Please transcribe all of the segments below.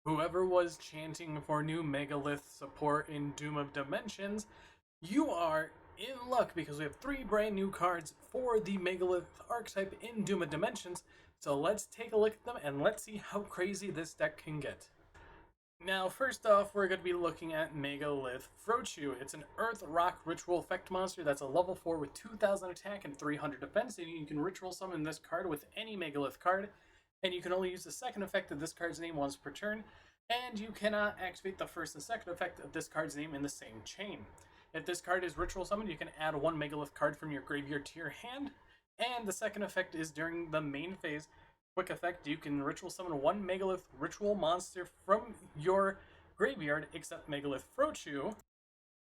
Whoever was chanting for new Megalith support in Doom of Dimensions, you are in luck because we have 3 brand new cards for the Megalith archetype in Doom of Dimensions. So let's take a look at them and let's see how crazy this deck can get. Now, first off, we're going to be looking at Megalith Frochu. It's an Earth Rock Ritual Effect monster that's a level 4 with 2000 attack and 300 defense, and you can ritual summon this card with any Megalith card, and you can only use the second effect of this card's name once per turn, and you cannot activate the first and second effect of this card's name in the same chain. If this card is ritual summoned, you can add 1 Megalith card from your graveyard to your hand, and the second effect is during the main phase. Quick effect, you can ritual summon 1 Megalith ritual monster from your graveyard, except Megalith Frochu,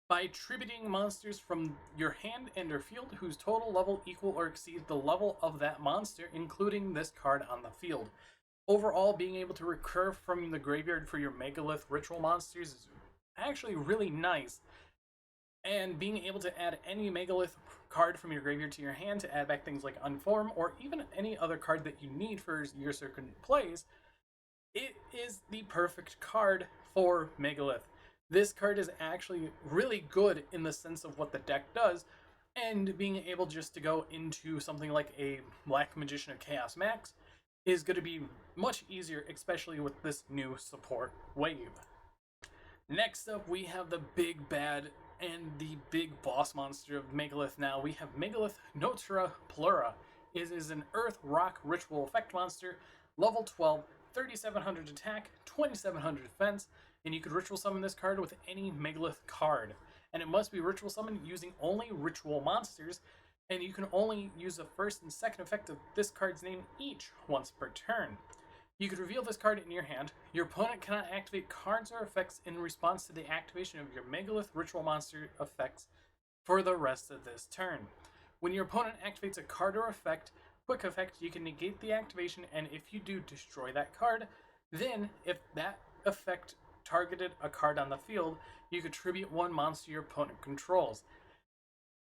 by tributing monsters from your hand and or field whose total level equal or exceed the level of that monster, including this card on the field. Overall, being able to recur from the graveyard for your Megalith ritual monsters is actually really nice. And being able to add any Megalith card from your graveyard to your hand to add back things like Unform, or even any other card that you need for your certain plays, it is the perfect card for Megalith. This card is actually really good in the sense of what the deck does, and being able just to go into something like a Black Magician of Chaos Max is going to be much easier, especially with this new support wave. Next up, we have the big bad and the big boss monster of Megalith now. We have Megalith Notura Plura. It is an Earth Rock Ritual Effect monster, level 12, 3700 attack, 2700 defense, and you could ritual summon this card with any Megalith card. And it must be ritual summoned using only ritual monsters, and you can only use the first and second effect of this card's name each once per turn. You could reveal this card in your hand. Your opponent cannot activate cards or effects in response to the activation of your Megalith ritual monster effects for the rest of this turn. When your opponent activates a card or effect, quick effect, you can negate the activation, and if you do, destroy that card. Then, if that effect targeted a card on the field, you could tribute 1 monster your opponent controls.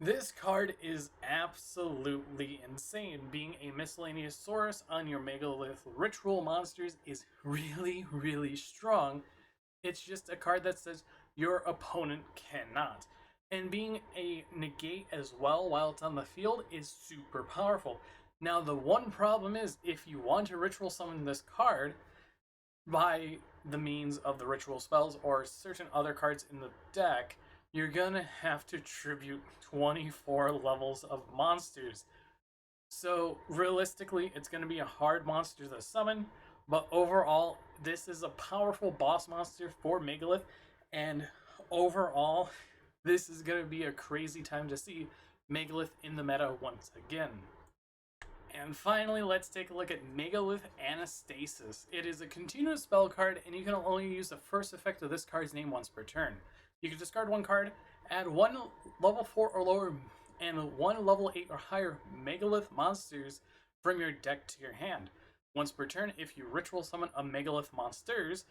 This card is absolutely insane. Being a miscellaneous source on your Megalith ritual monsters is really, really strong. It's just a card that says your opponent cannot. And being a negate as well while it's on the field is super powerful. Now, the one problem is if you want to ritual summon this card by the means of the ritual spells or certain other cards in the deck, you're gonna have to tribute 24 levels of monsters. So realistically, it's gonna be a hard monster to summon, but overall, this is a powerful boss monster for Megalith, and overall, this is gonna be a crazy time to see Megalith in the meta once again. And finally, let's take a look at Megalith Anastasis. It is a continuous spell card, and you can only use the first effect of this card's name once per turn. You can discard 1 card, add 1 level 4 or lower and 1 level 8 or higher Megalith monsters from your deck to your hand. Once per turn, if you ritual summon a Megalith monsters,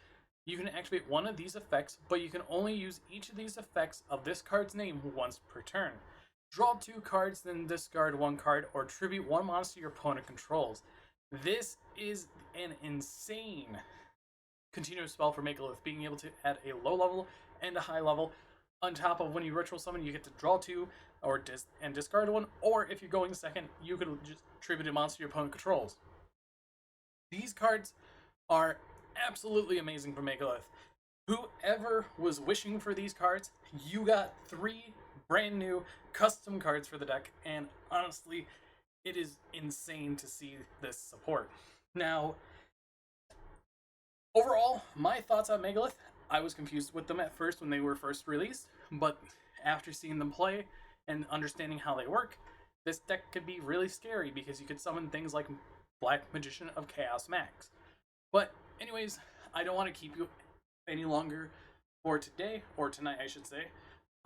you can activate 1 of these effects, but you can only use each of these effects of this card's name once per turn. Draw 2 cards, then discard 1 card, or tribute 1 monster your opponent controls. This is an insane continuous spell for Megalith, being able to add a low level and a high level. On top of when you ritual summon, you get to draw 2 or discard 1, or if you're going second, you could just tribute a monster your opponent controls. These cards are absolutely amazing for Megalith. Whoever was wishing for these cards, you got 3 brand new custom cards for the deck, and honestly, it is insane to see this support. Now, overall, my thoughts on Megalith, I was confused with them at first when they were first released, but after seeing them play and understanding how they work, this deck could be really scary because you could summon things like Black Magician of Chaos Max. But anyways, I don't want to keep you any longer for today, or tonight I should say.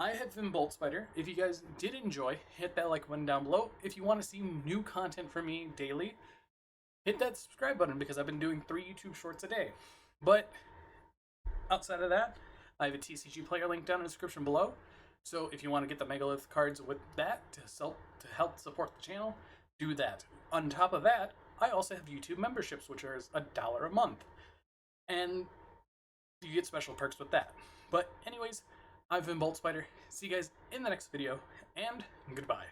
I have been BoltSpider. If you guys did enjoy, hit that like button down below. If you want to see new content from me daily, hit that subscribe button because I've been doing 3 YouTube shorts a day. But outside of that, I have a TCG player link down in the description below. So if you want to get the Megalith cards with that to help support the channel, do that. On top of that, I also have YouTube memberships, which are $1 a month. And you get special perks with that. But anyways, I've been BoltSpider. See you guys in the next video, and goodbye.